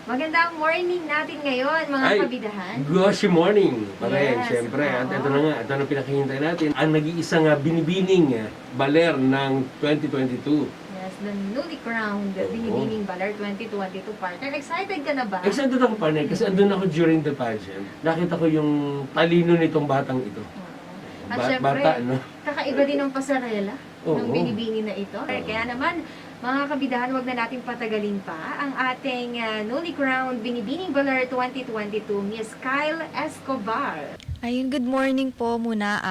Magandang morning natin ngayon, mga kabidahan. Gosh morning! Pare, Yes, siyempre, at oo. ito na nga, ito na pinakihintay natin. Ang nag-iisang binibining baler ng 2022. Yes, the newly crowned Oo. Binibining Baler 2022 partner. Excited ka na ba? Excited ako, partner, kasi andun ako during the pageant. Nakita ko yung talino nitong batang ito. Oo. At syempre, Bata, no? kakaiba din ang pasarela ng Oo. Binibini na ito. Kaya naman, mga kabidahan, wag na natin patagalin pa ang ating newly crowned Binibining Baler 2022, Miss Kyle Escobar. Ayun, good morning po muna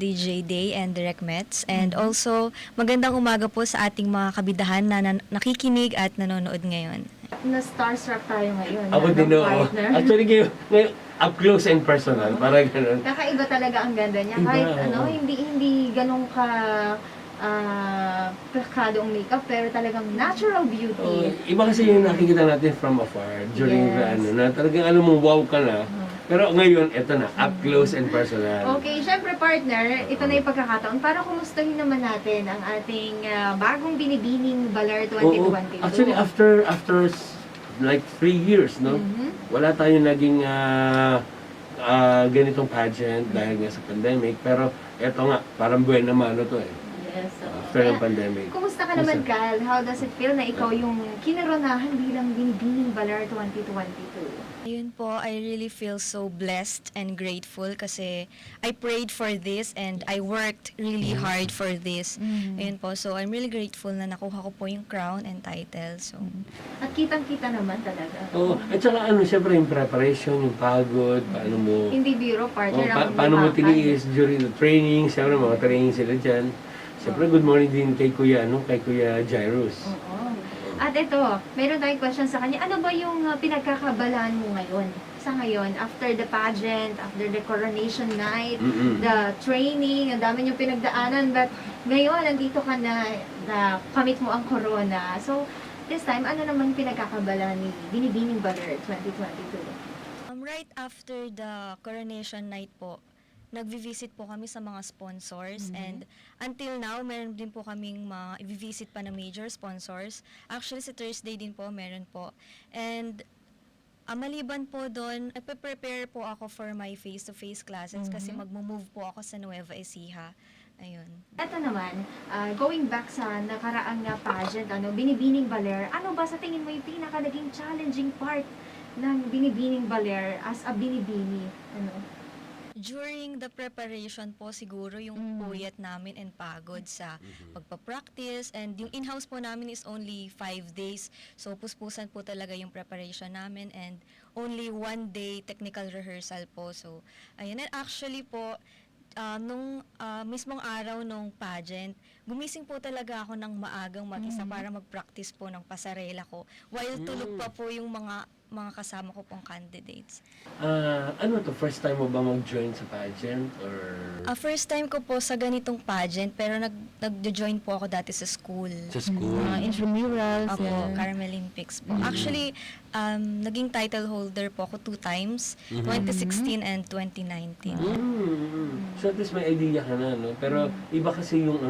DJ Day and Direct Mets. And also, magandang umaga po sa ating mga kabidahan na nakikinig at nanonood ngayon. Na-starstruck tayo ngayon. Ako din, oo. partner. Actually, ngayon, up close and personal, parang ganun. Kakaiba talaga ang ganda niya. Iba, Kahit oo. hindi ganun ka plakado ang makeup, pero talagang natural beauty. Iba kasi yung nakikita natin from afar during the Yes. na talagang alam mo, wow ka na. Pero ngayon, eto na, up close and personal. Okay, syempre partner, ito na yung pagkakataon para kumustahin naman natin ang ating bagong Binibining Baler 2022. Actually, after like 3 years, no? Mhm. Wala tayong naging ganitong pageant dahil nga sa pandemic. Pero eto nga, parang buwan naman to eh. Yes, so, After ng pandemic. kumusta ka naman, Cal? How does it feel na ikaw yung kinoronahan bilang Binibining Baler 2022? Ayun po, I really feel so blessed and grateful kasi I prayed for this and I worked really hard for this. Ayun po, so I'm really grateful na nakuha ko po yung crown and title. So, At kitang-kita naman talaga. Oo, at saka syempre yung preparation, yung pagod, paano mo, Hindi biro, partner. ang paano mo labakan. tiniis during the training, syempre mga training sila dyan. Syempre, good morning din kay Kuya Jairus. Oo. At ito, meron tayong question sa kanya. Ano ba yung pinagkakabalaan mo ngayon? Sa ngayon, after the pageant, after the coronation night, Mm-mm. the training, ang dami yung pinagdaanan, but ngayon, nandito ka na kamit mo ang corona. So, this time, ano naman pinagkakabalaan ni Binibining Baler 2022? right after the coronation night po, nagvi-visit po kami sa mga sponsors and until now, meron din po kaming mga i-visit pa na major sponsors. Actually, sa Thursday din po, meron po. And maliban po doon, nagpe-prepare po ako for my face-to-face classes kasi magmo-move po ako sa Nueva Ecija. Ayun. Ito naman, going back sa nakaraang pageant, Binibining Baler, ano ba sa tingin mo yung pinaka naging challenging part ng Binibining Baler as a binibini? During the preparation po siguro yung puyat namin and pagod sa pagpa-practice and yung in-house po namin is only 5 days. So puspusan po talaga yung preparation namin and only 1 day technical rehearsal po. So ayun, and actually po nung mismong araw nung pageant, gumising po talaga ako ng maagang mag-isa para mag-practice po ng pasarela ko while tulog pa po yung mga kasama ko pong candidates. Ano to, first time mo ba mag-join sa pageant? Or First time ko po sa ganitong pageant, pero nag-join po ako dati sa school. sa school? Intramurals. Ako, Yeah. Carmelin Pix po. Actually, naging title holder po ako 2 times, 2016 and 2019. So at least may idea ka na, no? Pero iba kasi yung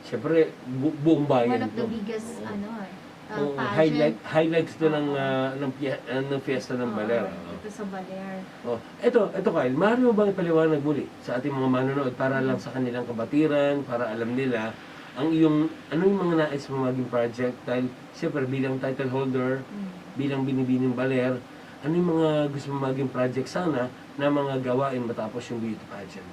syempre buong bayan One of the to. biggest, Oo, pageant. highlights to ng fiesta ng Baler. Ito sa Baler. Oh, ito Kyle, maaari mo bang ipaliwanag muli sa ating mga manonood para lang sa kanilang kabatiran, para alam nila ano yung mga nais mo maging project dahil siyempre bilang title holder, bilang Binibining Baler, ano yung mga gusto mo maging project sana na mga gawain matapos yung beauty pageant?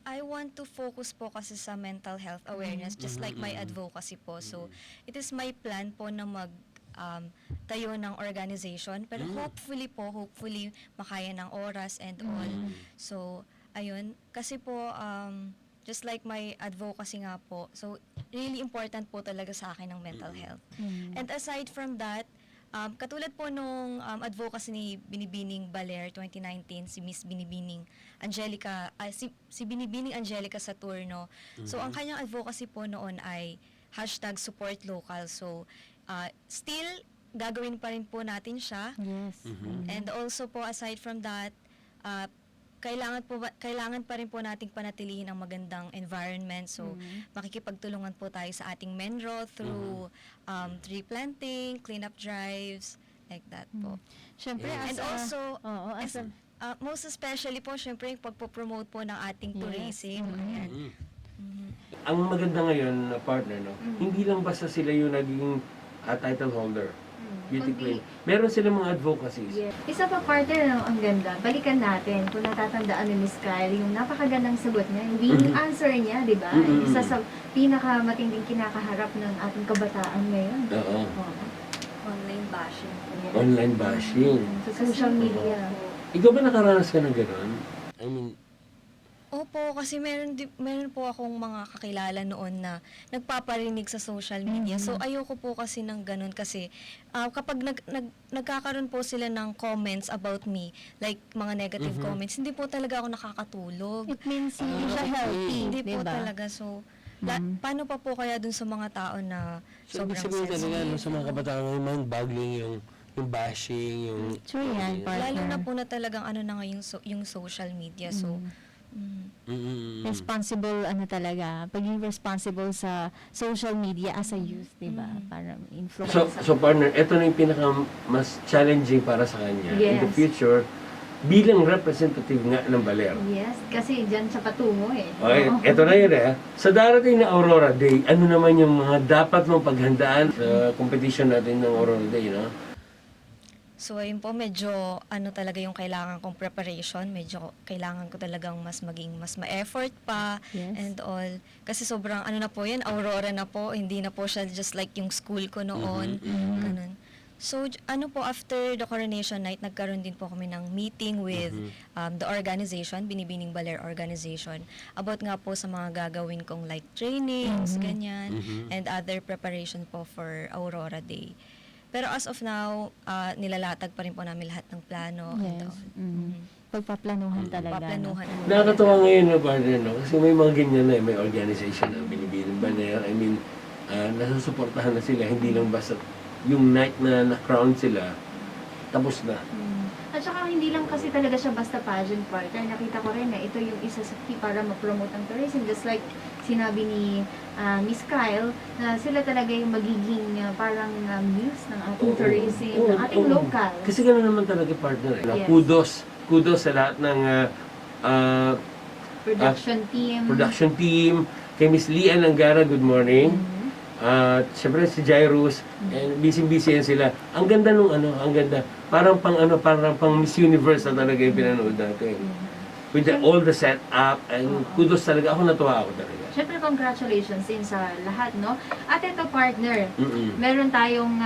I want to focus po kasi sa mental health awareness, just like my advocacy po. So, it is my plan po na tayo ng organization. Pero hopefully, makaya ng oras and all. So, ayun. Kasi po, just like my advocacy nga po, so, really important po talaga sa akin ng mental health. And aside from that, katulad po nung advocacy ni Binibining Baler 2019, si Miss Binibining Angelica, si Binibining Angelica Saturno. So, ang kanyang advocacy po noon ay #supportlocal. So, still, gagawin pa rin po natin siya. Yes. And also po, aside from that, kailangan pa rin po nating panatilihin ang magandang environment. So, makikipagtulungan po tayo sa ating Menro through tree planting, cleanup drives, like that po. Syempre, Yeah. as And a- also, oo, as a- most especially po, syempre, yung pagpo-promote po ng ating Yes. tourism. Ayan. Mm. Mhm. Ang maganda ngayon na partner, no? Hindi lang basta sila yung naging title holder, beauty Kundi- queen. Meron silang mga advocacies. Yeah. Isa pa partner, no, ang ganda. Balikan natin, kung natatandaan ni Miss Kyle, yung napakagandang sagot niya, yung winning Mhm. answer niya, di ba? Mhm. Isa sa pinakamatinding kinakaharap ng ating kabataan ngayon. Oo. Oo. Online bashing po. Yes. Online bashing. Sa social media. Ikaw ba nakaranas ka ng gano'n? I mean, Opo, kasi meron po akong mga kakilala noon na nagpaparinig sa social media. So, ayoko po kasi ng ganun kasi kapag nagkakaroon po sila ng comments about me, like mga negative comments, hindi po talaga ako nakakatulog. It means hindi siya healthy, Hindi po diba? talaga. So, paano pa po kaya dun sa mga tao na so ibig sobrang sabihin talaga, no, sensitive? sa mga kabataan ngayon, mind-boggling yung bashing, yung... True yan, partner. Lalo na po na talagang ano na nga yung social media. So, Responsible, talaga, pagiging responsible sa social media as a youth, di ba? Para influence. So partner, ito na yung pinaka mas challenging para sa kanya in the Yes. future bilang representative nga ng Baler. Yes, kasi dyan siya patungo eh. Okay, Oo. eto na yun Sa darating na Aurora Day, ano naman yung mga dapat mong paghandaan sa competition natin ng Aurora Day, no? So, ayun po, medyo talaga yung kailangan kong preparation. Medyo kailangan ko talagang mas ma-effort pa Yes. and all. Kasi sobrang na po yan, Aurora na po. Hindi na po siya just like yung school ko noon. Ganun. So, po, after the coronation night, nagkaroon din po kami ng meeting with the organization, Binibining Baler Organization, about nga po sa mga gagawin kong like trainings, ganyan, and other preparation po for Aurora Day. Pero as of now, nilalatag pa rin po namin lahat ng plano. And Yes. all. Pagpaplanuhan talaga. Paplanuhan. Nakakatawa ngayon na partner, no? Kasi may mga ganyan na, may organization na Binibining Baler. I mean, nasusuportahan na sila, hindi lang basta yung night na na-crown sila, tapos na. At saka hindi lang kasi talaga siya basta pageant partner. Nakita ko rin na ito yung isa sa key para ma-promote ang tourism. Just like sinabi ni Miss Kyle, na sila talaga yung magiging parang muse ng ating tourism, ng ating local. Kasi gano'n naman talaga partner. Yes. Kudos sa lahat ng Production team. kay Miss Lian Angara, good morning. At syempre si Jairus, and busy-busy yan sila. Ang ganda nung ang ganda. Parang pang Miss Universe na talaga yung pinanood natin. With all the setup, and kudos talaga. Ako natuwa ako talaga. Siyempre, congratulations din sa lahat, no? At ito, partner, Mm-mm. meron tayong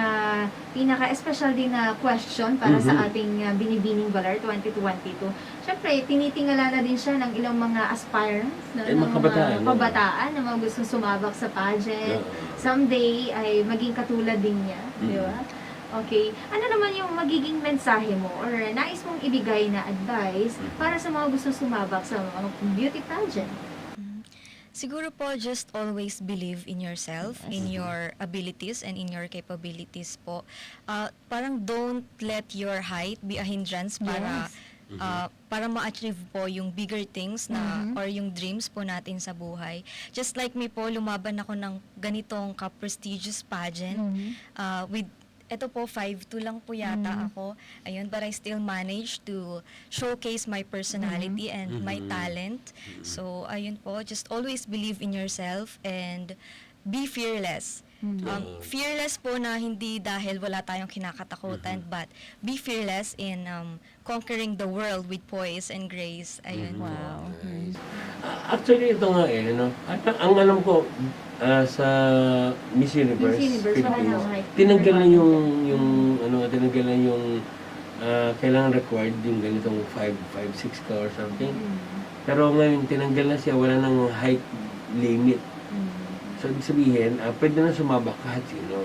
pinaka-special din na question para sa ating Binibining Baler 2022. Siyempre, tinitingala na din siya ng ilang mga aspirants, no? Eh, mga kabataan, no? kabataan na mga gustong sumabak sa pageant. Oo. Someday ay maging katulad din niya, di ba? Okay. Ano naman yung magiging mensahe mo or nais mong ibigay na advice para sa mga gustong sumabak sa mga beauty pageant? Siguro po, just always believe in yourself, in your abilities, and in your capabilities po. Parang don't let your height be a hindrance para ma-achieve po yung bigger things na or yung dreams po natin sa buhay. Just like me po, lumaban ako ng ganitong ka-prestigious pageant with ito po, 5'2" lang po yata ako. Ayun, but I still managed to showcase my personality and my talent. So, ayun po, just always believe in yourself and be fearless. Fearless po na hindi dahil wala tayong kinakatakutan, but be fearless in conquering the world with poise and grace. Ayun. Wow. Actually, ito nga no? At ang alam ko, sa Miss Universe, Miss Universe, wala Philippines, na height. tinanggal na tinanggal na yung kailangan required yung ganitong 5'6" ka or something. Pero ngayon, tinanggal na siya, wala nang height limit. So, ibig sabihin, pwede na sumabak kahit sino.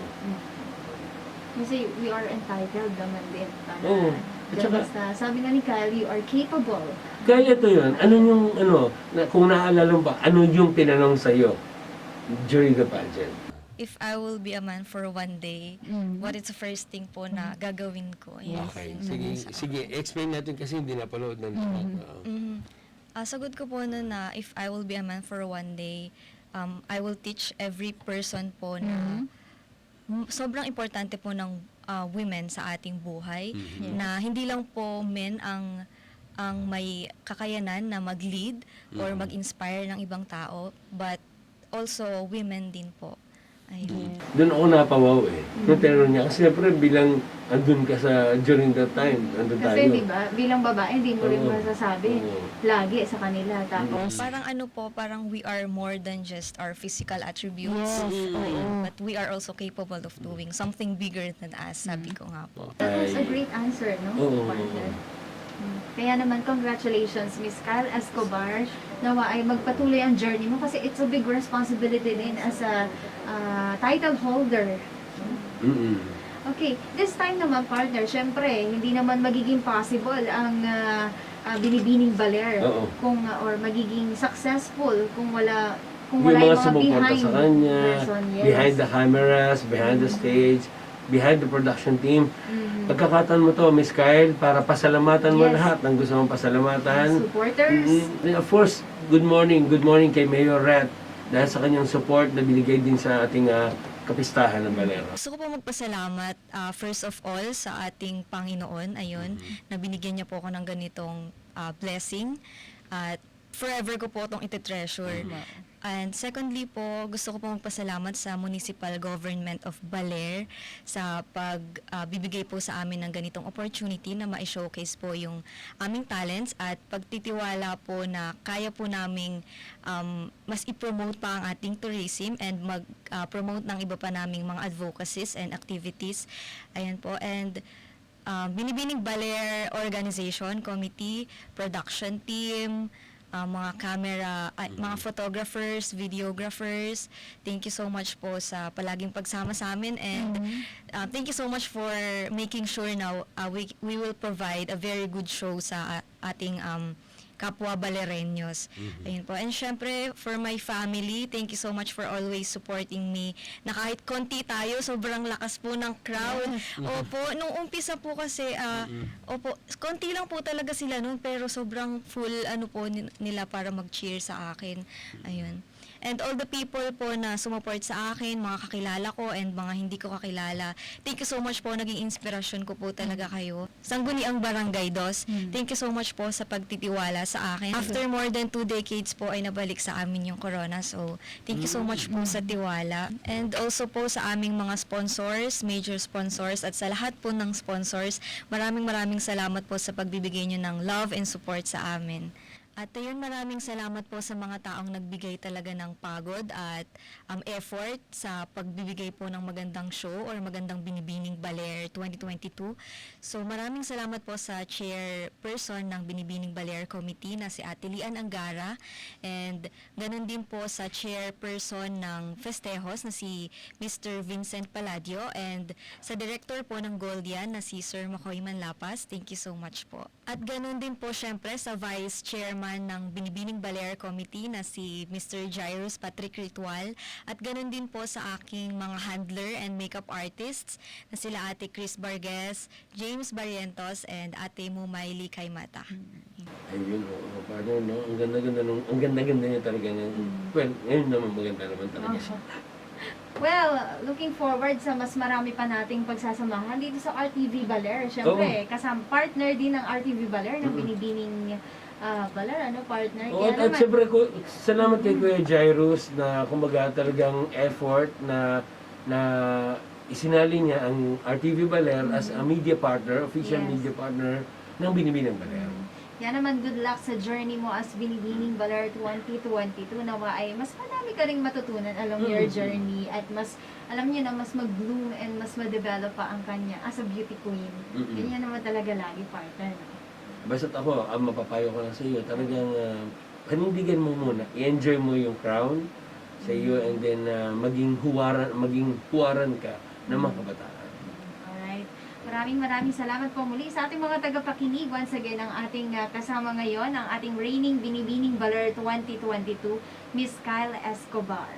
Kasi we are entitled naman din. Oo. At saka- Basta, sabi nga ni Kyle, you are capable. Kaya ito yun, kung naalala mo ba, ano yung tinanong sa'yo during the pageant? if I will be a man for one day, what is the first thing po na gagawin ko? Ayan po Okay, yung sige, sa sige, explain natin kasi hindi napanood ng lahat. Oo. Sagot ko po nun na if I will be a man for one day, I will teach every person po na sobrang importante po ng women sa ating buhay, na hindi lang po men ang may kakayanan na mag-lead or mag-inspire ng ibang tao, but also women din po. Ayun. Doon ako napawaw eh. Nung tinanong niya, kasi siyempre bilang andun ka during that time, andun tayo. Kasi di ba, bilang babae, hindi mo rin Oo. masasabi Oo. lagi sa kanila. Tapos, Parang ano po, parang we are more than just our physical attributes. Yes, oo. But we are also capable of doing something bigger than us, sabi ko nga po. that was a great answer, no? Oo. Partner. Kaya naman, congratulations, Miss Kyle Escobar. Nawa ay magpatuloy ang journey mo kasi it's a big responsibility din as a title holder. Mm-mm. Okay, this time naman, partner, syempre, hindi naman magiging possible ang binibining baler Oo. kung or magiging successful kung wala Yung yung mga mga sumuporta behind sa kanya, person, yes. behind the cameras, behind the stage, behind the production team. Pagkakataon mo to, Miss Kyle, para pasalamatan mo Yes. lahat ng gusto mong pasalamatan. Supporters. Of course, good morning kay Mayor Rat dahil sa kanyang support na binigay din sa ating kapistahan ng Balero. Gusto ko po magpasalamat first of all sa ating Panginoon, ayun, na binigyan niya po ako ng ganitong blessing at forever ko po itong iti-treasure. And secondly po, gusto ko po magpasalamat sa Municipal Government of Baler sa pagbibigay po sa amin ng ganitong opportunity na ma-showcase po yung aming talents at pagtitiwala po na kaya po naming mas i-promote pa ang ating tourism and mag-promote ng iba pa naming mga advocacies and activities. Ayan po. And Binibining Baler Organization Committee, production team, mga camera, mga photographers, videographers. Thank you so much po sa palaging pagsama sa amin and thank you so much for making sure na we will provide a very good show sa ating kapwa Balereños. Ayun po. And syempre, for my family, thank you so much for always supporting me. Na kahit konti tayo, sobrang lakas po ng crowd. Opo, nung umpisa po kasi, opo, konti lang po talaga sila nun, pero sobrang full po nila para mag-cheer sa akin. Ayun. And all the people po na sumuport sa akin, mga kakilala ko and mga hindi ko kakilala, thank you so much po, naging inspirasyon ko po talaga kayo. Sangguniang Barangay Dos, thank you so much po sa pagtitiwala sa akin. After more than 2 decades po ay nabalik sa amin yung corona, so thank you so much po sa tiwala. And also po sa aming mga sponsors, major sponsors at sa lahat po ng sponsors, maraming salamat po sa pagbibigay nyo ng love and support sa amin. At ayun, maraming salamat po sa mga taong nagbigay talaga ng pagod at effort sa pagbibigay po ng magandang show or magandang Binibining Baler 2022. So maraming salamat po sa chairperson ng Binibining Baler Committee na si Ate Lian Angara and ganun din po sa chairperson ng Festejos na si Mr. Vincent Palladio and sa director po ng Goldian na si Sir Makoy Manlapas. Thank you so much po. At ganun din po syempre sa vice chairman ng Binibining Baler Committee na si Mr. Jairus Patrick Ritual at ganun din po sa aking mga handler and makeup artists na sila Ate Chris Bargues, James Barrientos and Ate Mumayli Kaymata. Ayun, paano, no? Ang ganda-ganda niya talaga. Well, ngayon naman maganda naman talaga siya. Well, looking forward sa mas marami pa nating pagsasamahan dito sa RTV Baler. Siyempre, kasama partner din ng RTV Baler ng Binibining Baler, partner? Oo, Kaya at siyempre, salamat kay Kuya Jairus na kumbaga talagang effort na isinali niya ang RTV Baler as a media partner, official Yes. media partner ng Binibining Baler. Yan naman, good luck sa journey mo as Binibining Baler 2022. Nawa ay mas marami ka ring matutunan along your journey at mas, alam niyo na, mas mag-bloom and mas ma-develop pa ang kanya as a beauty queen. Ganyan naman talaga lagi, partner. No? Basta't ako, ang mapapayo ko lang sa iyo, talagang panindigan mo muna, i-enjoy mo yung crown sa iyo and then maging huwaran ka ng mga kabataan. Alright. Maraming salamat po muli sa ating mga tagapakinig. Once again, ang ating kasama ngayon, ang ating reigning Binibining Baler 2022, Miss Kyle Escobar.